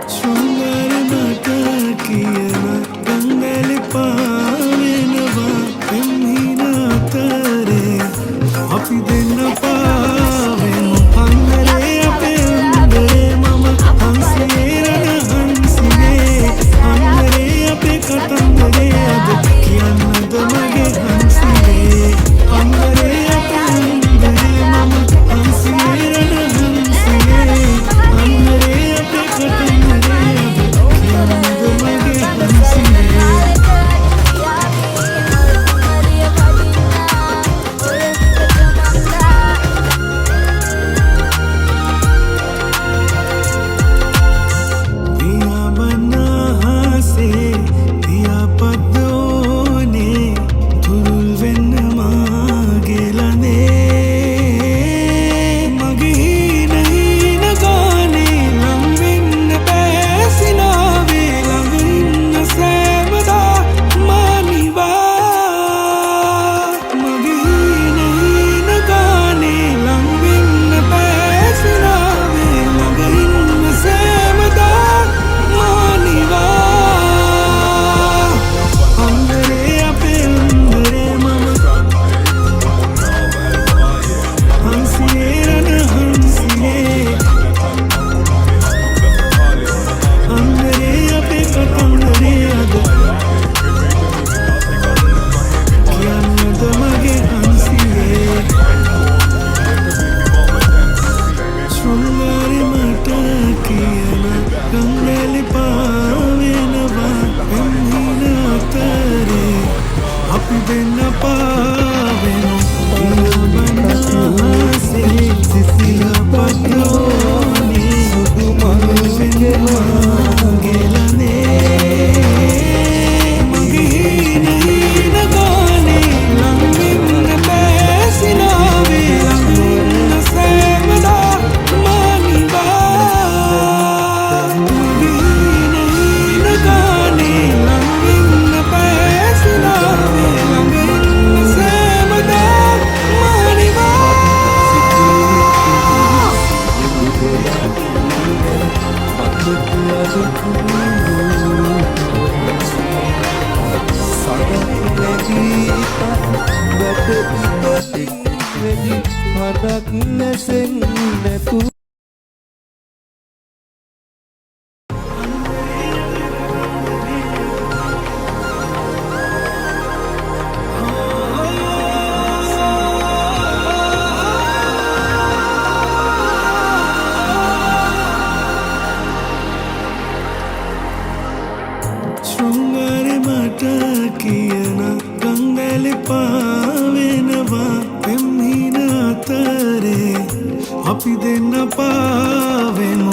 शृंगार नाटक කියන ගංගලි පාවෙනවා එම්හිනාතරේ අපි දෙන්න පාවෙමු අන්දරේ අපේ අන්දරේ මම හංසියේ රණ හංසියේ අන්දරේ අපේ කතන්දරේ අද කියන්නද මගේ හංසියේ අන්දරේ අපේ අන්දරේ මම හංසියේ රණ හංසියේ අන්දරේ අපේ කතන්දරේ शृंगार नाटक කියන ගංගලි පාවෙනවා එම්හිනාතරේ අපි දෙන්න පාවෙමු